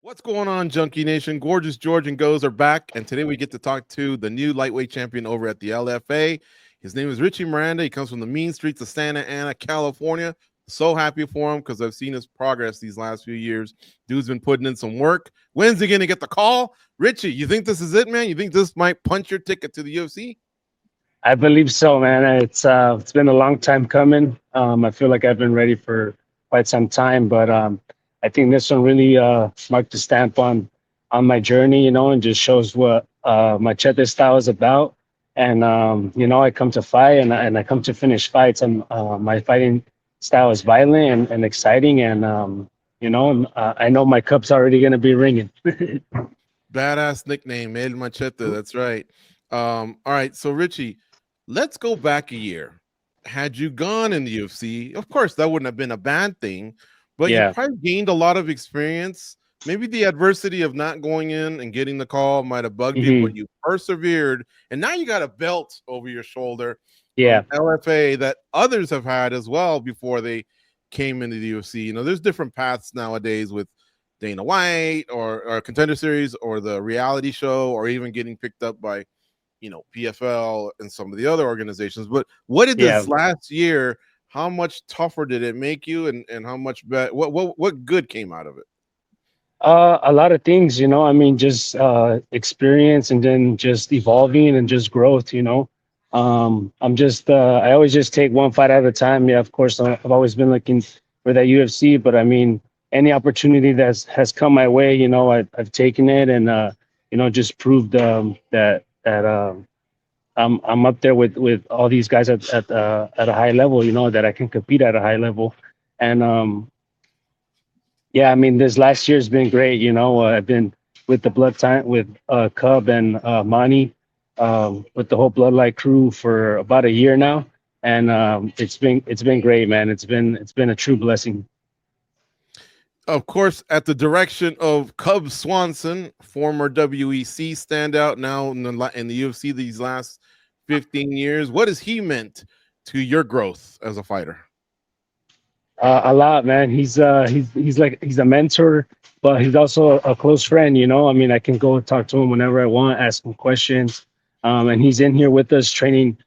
What's going on, Junkie Nation? Gorgeous George and Goes are back, and today we get to talk to the new lightweight champion over at the LFA. His name is Richie Miranda. He comes from the mean streets of Santa Ana, California. So happy for him because I've seen his progress these last few years. Dude's been putting in some work. When's he going to get the call? Richie, you think this is it, man? You think this might punch your ticket to the UFC? I believe so, man. It's been a long time coming. I feel like I've been ready for quite some time, but I think this one really marked the stamp on my journey, and just shows what Machete Style is about. And I come to fight and I come to finish fights. And my fighting style is violent and exciting, and I know my cup's already gonna be ringing. Badass nickname, El Machete. That's right. All right, so Richie, let's go back a year. Had you gone in the UFC, of course, that wouldn't have been a bad thing, but you probably gained a lot of experience. Maybe the adversity of not going in and getting the call might have bugged you, but you persevered, and now you got a belt over your shoulder. LFA that others have had as well before they came into the UFC. There's different paths nowadays with Dana White or Contender Series or the reality show, or even getting picked up by PFL and some of the other organizations. But what did this last year, how much tougher did it make you, and how much better, what good came out of it? A lot of things, just experience, and then just evolving and just growth. I'm just I always just take one fight at a time. Yeah, of course, I've always been looking for that UFC, but I mean, any opportunity that has come my way, I've taken it, and just proved that I'm up there with all these guys at a high level, that I can compete at a high level. And yeah, I mean, this last year has been great. I've been with the with Cub and Monty, with the whole Bloodline crew for about a year now, and it's been great, man. It's been a true blessing. Of course, at the direction of Cub Swanson, former WEC standout, now in the UFC these last 15 years. What has he meant to your growth as a fighter? A lot, man. He's a mentor, but he's also a close friend. I mean, I can go talk to him whenever I want, ask him questions, and he's in here with us training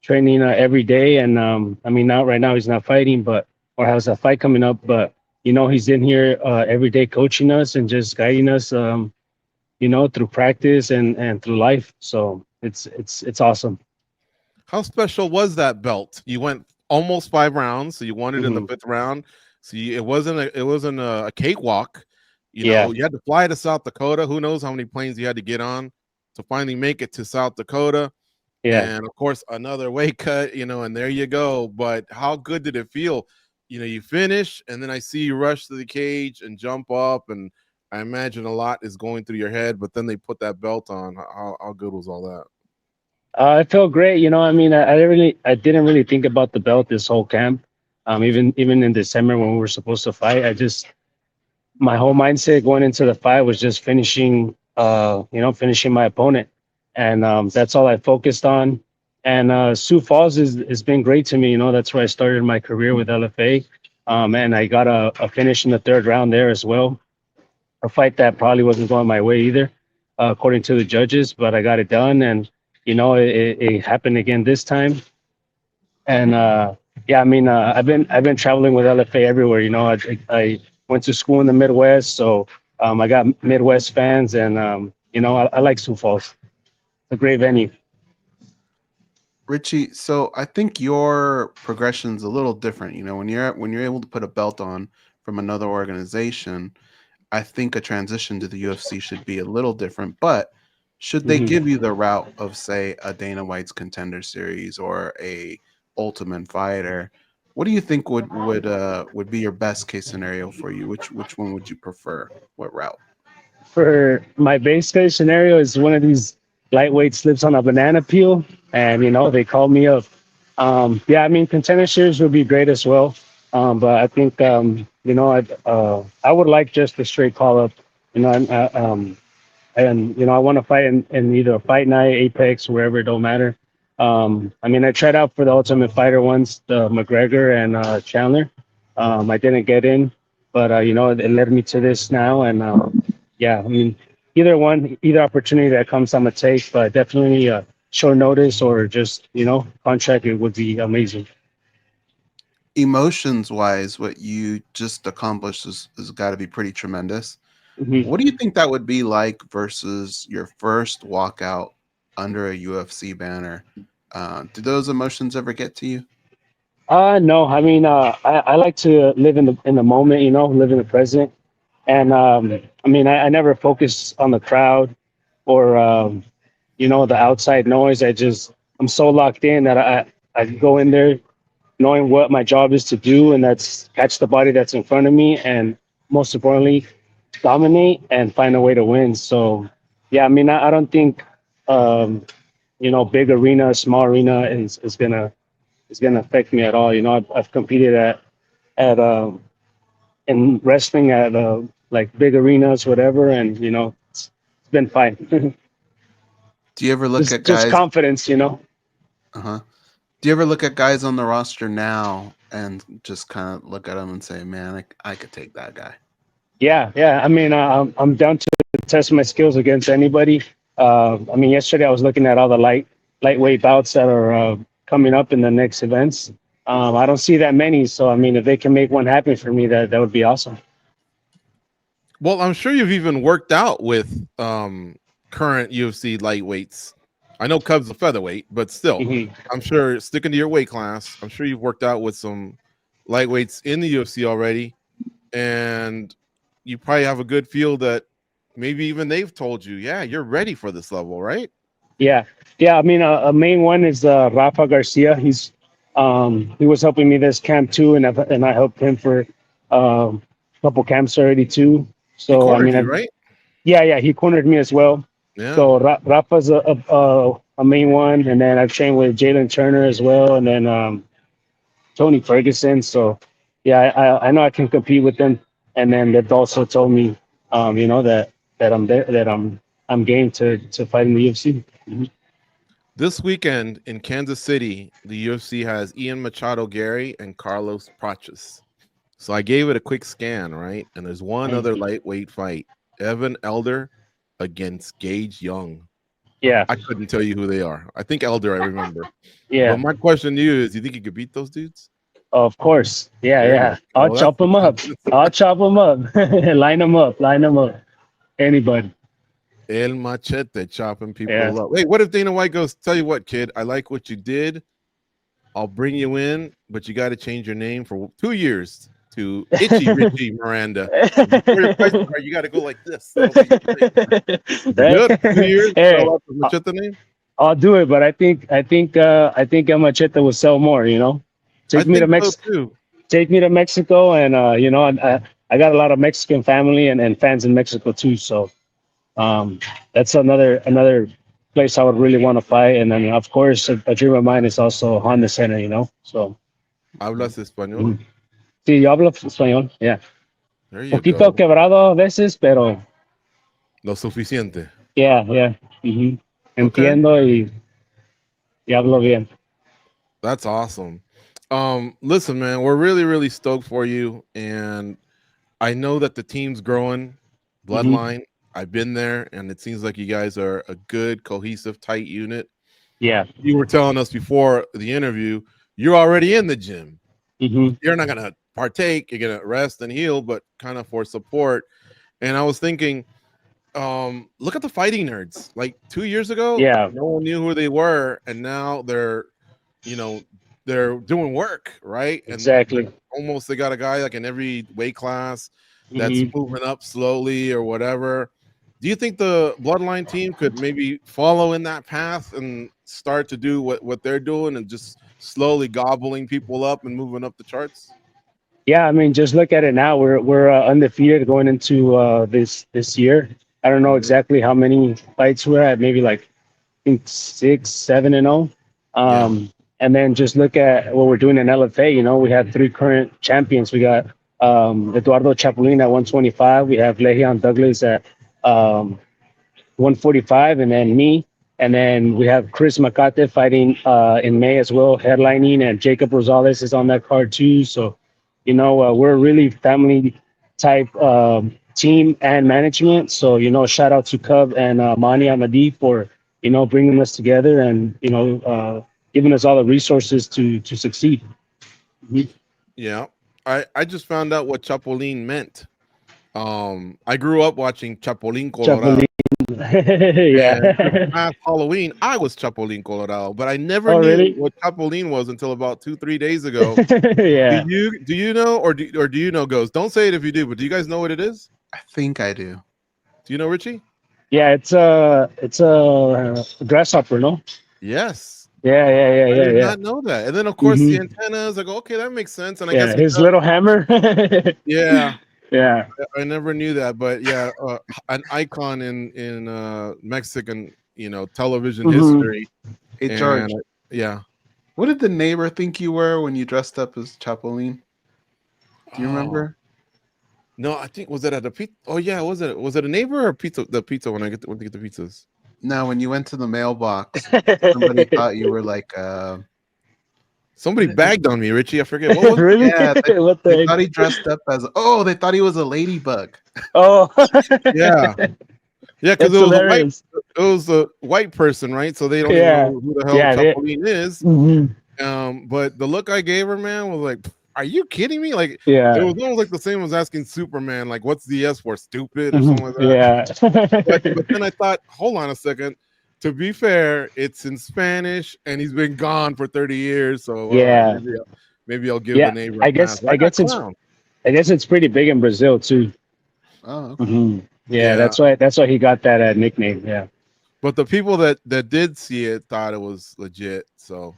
every day. And I mean, right now he's not fighting, or has a fight coming up, but he's in here every day coaching us and just guiding us, through practice and through life. So it's awesome. How special was that belt? You went almost 5 rounds, so you won it in the 5th round. So it wasn't a cakewalk. You had to fly to South Dakota. Who knows how many planes you had to get on to finally make it to South Dakota. And of course, another weight cut, and there you go. But how good did it feel? You finish, and then I see you rush to the cage and jump up, and I imagine a lot is going through your head, but then they put that belt on. How good was all that? It felt great. I mean, I didn't really think about the belt this whole camp. Even in December when we were supposed to fight, my whole mindset going into the fight was just finishing my opponent, and that's all I focused on. And Sioux Falls has been great to me. That's where I started my career with LFA, and I got a finish in the 3rd round there as well. A fight that probably wasn't going my way either, according to the judges, but I got it done, and it happened again this time. And yeah, I mean, I've been traveling with LFA everywhere. I went to school in the Midwest, so I got Midwest fans, and I like Sioux Falls. It's a great venue. Richie, so I think your progression's a little different. When you're able to put a belt on from another organization, I think a transition to the UFC should be a little different. But should they give you the route of, say, a Dana White's Contender Series or a Ultimate Fighter, what do you think would be your best case scenario for you? Which one would you prefer? What route? For my base case scenario is one of these lightweight slips on a banana peel, and they called me up. Yeah, I mean, Contender Series would be great as well, but I think I would like just a straight call up. I want to fight in either a Fight Night, Apex, wherever, it don't matter. I mean, I tried out for the Ultimate Fighter once, the McGregor and Chandler. I didn't get in, but it led me to this now, and yeah, I mean, either one, either opportunity that comes, I'm gonna take, but definitely short notice or just contract, it would be amazing. Emotions wise, what you just accomplished has got to be pretty tremendous. Hmm. What do you think that would be like versus your first walkout under a UFC banner? Did those emotions ever get to you? No, I mean, I like to live in the moment, live in the present. And I mean, I never focus on the crowd or the outside noise. I'm so locked in that I go in there knowing what my job is to do, and that's catch the body that's in front of me, and most importantly, dominate and find a way to win. So, yeah, I mean, I don't think big arena, small arena is gonna affect me at all. I've competed at in wrestling at like big arenas, whatever, and it's been fine. Do you ever look at just guys? confidence. Uh-huh. Do you ever look at guys on the roster now and just kind of look at them and say, "Man, I could take that guy." Yeah, yeah. I mean, I'm down to test my skills against anybody. I mean, yesterday I was looking at all the lightweight bouts that are coming up in the next events. I don't see that many, so I mean, if they can make one happen for me, that would be awesome. Well, I'm sure you've even worked out with current UFC lightweights. I know Cub's a featherweight, but still, Hmm. I'm sure sticking to your weight class, I'm sure you've worked out with some lightweights in the UFC already, and you probably have a good feel that maybe even they've told you, yeah, you're ready for this level, right? Yeah, yeah. I mean, a main one is Rafa Garcia. He was helping me this camp too, and I helped him for a couple camps already too. He So I cornered mean, you, right? yeah, yeah, he cornered me as well. Yeah. So Rafa's a main one, and then I've trained with Jalen Turner as well, and then Tony Ferguson. So yeah, I know I can compete with them, and then they've also told me, that I'm there, that I'm game to fight in the UFC. Mhm. This weekend in Kansas City, the UFC has Ian Machado Gary and Carlos Praches. So I gave it a quick scan, right? And there's one other lightweight fight, Evan Elder against Gage Young. Yeah, I couldn't tell you who they are. I think Elder, I remember. But yeah, my question to you is, do you think you could beat those dudes? of course. Yeah, There you yeah. I'll go. chop them up. I'll chop them up. Line them up. Line them up. Anybody. El Machete chopping Yeah. people up. Wait, what if Dana White goes, tell you what, kid, I like what you did. I'll bring you in, but you got to change your name for 2 years to Itchy Richie Miranda. Before your price card, you got to go like this. That'll be your name. Would you do it? 2 years? Hey, Spell out the Machete name? I'll do it, but I think El Machete will sell more. I Take me to think so Mex, too. take me to Mexico, and I got a lot of Mexican family and fans in Mexico too. So that's another place I would really want to fight. And then of course a dream of mine is also Honda Center. So Hablas español? mm. Sí, yo hablo español. Yeah, There you poquito go. quebrado a veces, pero Lo suficiente. yeah, yeah. Mhm. Okay. Entiendo y hablo bien. That's awesome. Listen, man, we're really, really stoked for you. And I know that the team's growing. Mhm. Bloodline. I've been there, and it seems like you guys are a good, cohesive, tight unit. Yeah. You were telling us before the interview, you're already in the gym. Mhm. You're not gonna partake, you're gonna rest and heal, but kind of for support. And I was thinking, look at the fighting nerds. Like 2 years ago, Yeah. no one knew who they were, and now you know, they're doing work, right? And Exactly. almost they got a guy like in every weight class that's Mhm. moving up slowly or whatever. Do you think the Bloodline team could maybe follow in that path and start to do what they're doing and just slowly gobbling people up and moving up the charts? Yeah, I mean, just look at it now. We're undefeated going into this year. I don't know Mhm. exactly how many fights we're at. Maybe like I think 6, 7-0. Yeah. And then just look at what we're doing in LFA. We have 3 current champions. We got Eduardo Chapolinko at 125. We have Le'Veon Douglas at 145, and then me. And then we have Chris Macate fighting in May as well, headlining, and Jacob Rosales is on that card too. So, we're a really family type team and management. So, shout out to Cub and Mani Amadi for, bringing us together and, giving us all the resources to succeed. Mhm. Yeah. I just found out what Chapulín meant. I grew up watching Chapulín Colorado. Chapulín. And this Yeah. past Halloween, I was Chapulín Colorado, but I never Oh, knew really? what Chapulín was until about 2-3 days ago. Yeah. Do you know, or do you know, Ghost? Don't say it if you do, but do you guys know what it is? I think I do. Do you know, Richie? Yeah, it's a grasshopper, no? Yes. Yeah, yeah, yeah, I yeah, did yeah. not know that. And then of course the Hmm. antennas, I go, okay, that makes sense. And I guess Yeah, it his does. little hammer. Yeah. Yeah. I never knew that, but yeah, an icon in Mexican, television Hmm. history. Hey And George, yeah. what did the neighbor think you were when you dressed up as Chapulín? Do you Oh. remember? No, I think was it at the pizza? Oh yeah, was it a neighbor or pizza? The pizza when to get the pizzas. No, when you went to the mailbox, somebody thought you were like Somebody bagged on me, Richie. I forget what was it? Really? yeah, What they the thought heck? he dressed up as they thought he was a ladybug. Oh, Yeah, yeah, because that's hilarious. it was a white person, right? So they don't even Yeah. know who the hell Yeah. Chapulín is. Mhm. But the look I gave her, man, was like, "Are you kidding me?" Like it Yeah. was almost like the same as asking Superman, like, "What's the S for? Stupid?" or Mhm. something like that. But Yeah. then I thought, hold on a second. To be fair, it's in Spanish, and he's been gone for 30 years. So all right, Yeah. maybe I'll give the Yeah. neighbor a I pass. guess But I I got guess it's clown. I guess it's pretty big in Brazil too. Oh, okay. Hmm. Yeah, Yeah, that's why he got that nickname. Yeah. but the people that did see it thought it was legit. So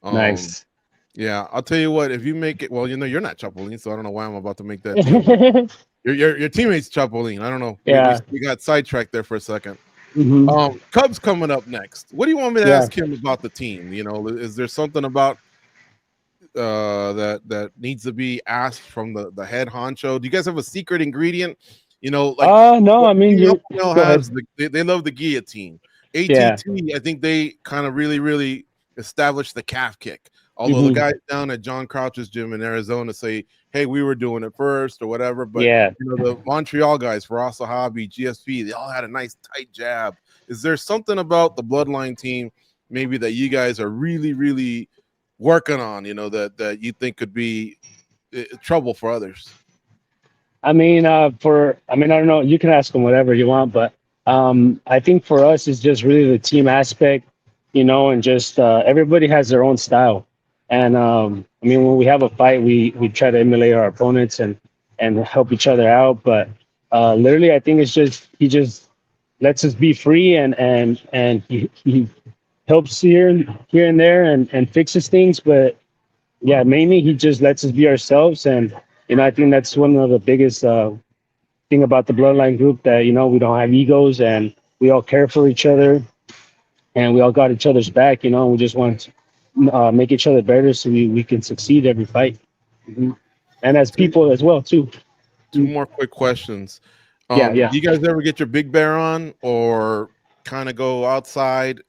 um, Nice. yeah, I'll tell you what. If you make it, well, you're not Chapolin, so I don't know why I'm about to make that deal. But your teammate's Chapolin. I don't know. Yeah. We got sidetracked there for a second. Hmm. Cubs coming up next. What do you want me to Yeah. ask him about the team? Is there something about that needs to be asked from the head honcho? Do you guys have a secret ingredient? Like No, what I mean, Team you Alpha go ahead. has, they love the guillotine. Yeah. ATT, I think they kind of really, really established the calf kick. Although the Hmm. guys down at John Crouch's gym in Arizona say, "Hey, we were doing it first" or whatever. But Yeah. the Montreal guys, Farasa Hobby, GSP, they all had a nice tight jab. Is there something about the Bloodline team maybe that you guys are really, really working on? That you think could be trouble for others? I mean, I don't know. You can ask him whatever you want, but I think for us, it's just really the team aspect, and just everybody has their own style. And I mean, when we have a fight, we try to emulate our opponents and help each other out. But literally, I think it's just he just lets us be free and he helps here and there and fixes things. But yeah, mainly he just lets us be ourselves. And I think that's one of the biggest thing about the Bloodline group, that we don't have egos and we all care for each other and we all got each other's back. And we just want to make each other better so we can succeed every fight. Mhm. And as Two, people as well too. two Mhm. more quick questions. Yeah, Do yeah. you guys ever get your big bear on, or kind of go outside,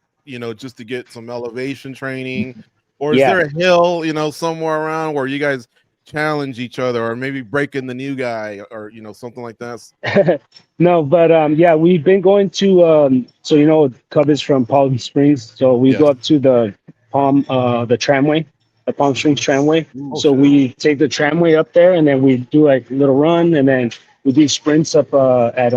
just to get some elevation training? Or is Yeah. there a hill, somewhere around where you guys challenge each other, or maybe break in the new guy, or something like that? No, but yeah, we've been going to so Cub is from Palm Springs, so we go Yes. up to the tramway, the Palm Springs tramway. Oh So shit. we take the tramway up there, and then we do like a little run, and then we do sprints up at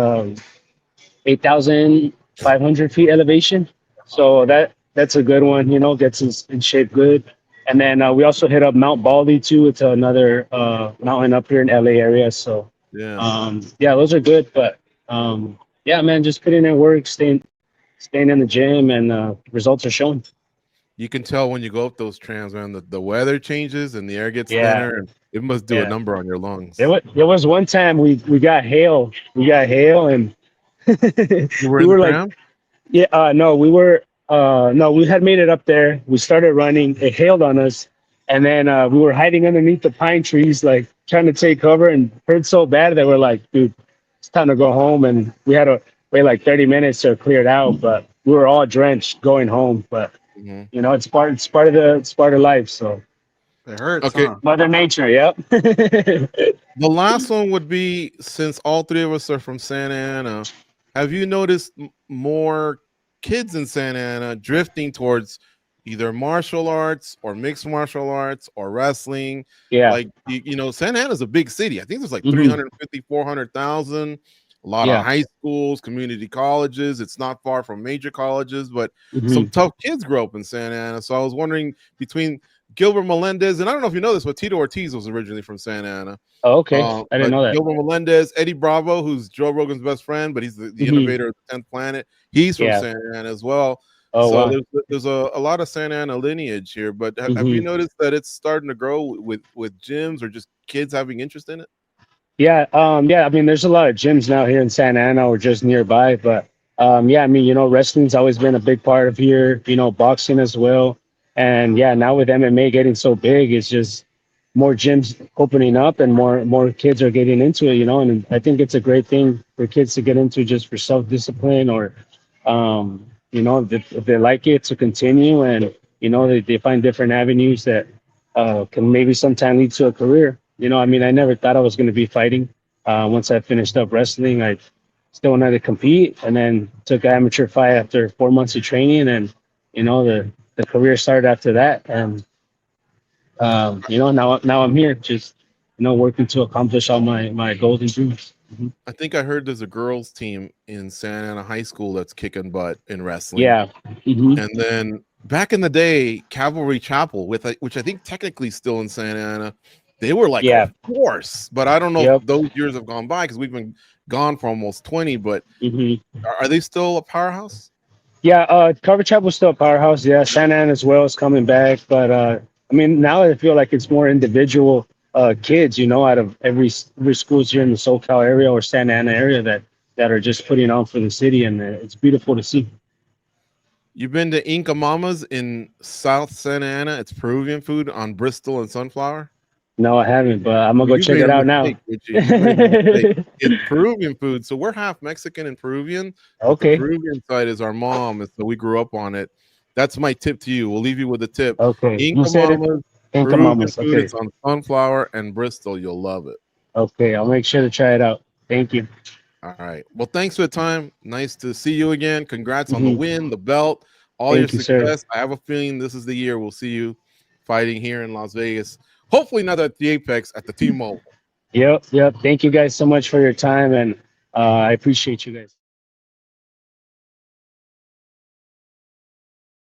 8,500 feet elevation. So that's a good one, gets us in shape good. And then we also hit up Mount Baldy too. It's another mountain up here in LA area. So Yeah. yeah, those are good. But yeah, man, just putting in work, staying in the gym, and results are showing. You can tell when you go up those trams, man. The weather changes and the air gets Yeah, thinner, and it must do a yeah. number on your lungs. There was one time we got hail. We got hail, and You were we in the were like, tram? yeah, no, no, we had made it up there. We started running. It hailed on us, and then we were hiding underneath the pine trees, like trying to take cover, and hurt so bad that we're like, dude, it's time to go home. And we had to wait like 30 minutes to clear it out, but we were all drenched going home. But Mhm. it's part of life. So It hurts, Okay, huh? Mother Nature. Yep. the last one would be, since all three of us are from Santa Ana, have you noticed more kids in Santa Ana drifting towards either martial arts or mixed martial arts or wrestling? Yeah. Like, Santa Ana's a big city. I think there's like Hmm. 350, 400,000, a lot of Yeah. high schools, community colleges. It's not far from major colleges, but Hmm. some tough kids grow up in Santa Ana. So I was wondering, between Gilbert Melendez, and I don't know if you know this, but Tito Ortiz was originally from Santa Ana. Oh, okay. I didn't But know that. Gilbert Melendez, Eddie Bravo, who's Joe Rogan's best friend, but he's the Hmm. innovator of the 10th Planet. He's from Yeah. Santa Ana as well. Oh, So wow. there's a lot of Santa Ana lineage here. But have you Hmm. noticed that it's starting to grow with gyms or just kids having interest in it? Yeah, yeah. I mean, there's a lot of gyms now here in Santa Ana or just nearby, but yeah. I mean, wrestling's always been a big part of here. Boxing as well, and yeah, now with MMA getting so big, it's just more gyms opening up and more kids are getting into it. And I think it's a great thing for kids to get into just for self discipline or, if they like it to continue and they find different avenues that can maybe sometime lead to a career. I mean, I never thought I was going to be fighting. Once I finished up wrestling, I still wanted to compete, and then took an amateur fight after 4 months of training, and the career started after that. And now I'm here, just working to accomplish all my goals and dreams. Mhm. I think I heard there's a girls team in Santa Ana High School that's kicking butt in wrestling. Yeah. Hmm. And then back in the day, Cavalry Chapel, which I think technically still in Santa Ana, they were like a Yeah. force. But I don't know if Yep. those years have gone by because we've been gone for almost 20. But Hmm. are they still a powerhouse? Yeah, Carver Chapel's still a powerhouse. Yeah, Santa Ana as well is coming back. But I mean, now I feel like it's more individual kids, out of every schools here in the SoCal area or Santa Ana area that are just putting on for the city, and it's beautiful to see. You've been to Inca Mama's in South Santa Ana. It's Peruvian food on Bristol and Sunflower. No, I haven't, but I'm gonna Well, go you check made it a out now. mistake, Richie. You made a mistake. It's Peruvian food. So we're half Mexican and Peruvian, but the Okay, Peruvian side is our mom, and so we grew up on it. That's my tip to you. We'll leave you with a tip. okay. You Inca said it, Mama's Inca Peruvian Mamas. food. Okay, It's on Sunflower and Bristol. You'll love it. okay. I'll make sure to try it out. Thank you. All right. Well, thanks for the time. Nice to see you again. Congrats on the Hmm. win, the belt, all your Thank you, sir. success. I have a feeling this is the year we'll see you fighting here in Las Vegas. Hopefully not at the Apex, at the T-Mobile. Yep, yep. Thank you guys so much for your time, and I appreciate you guys.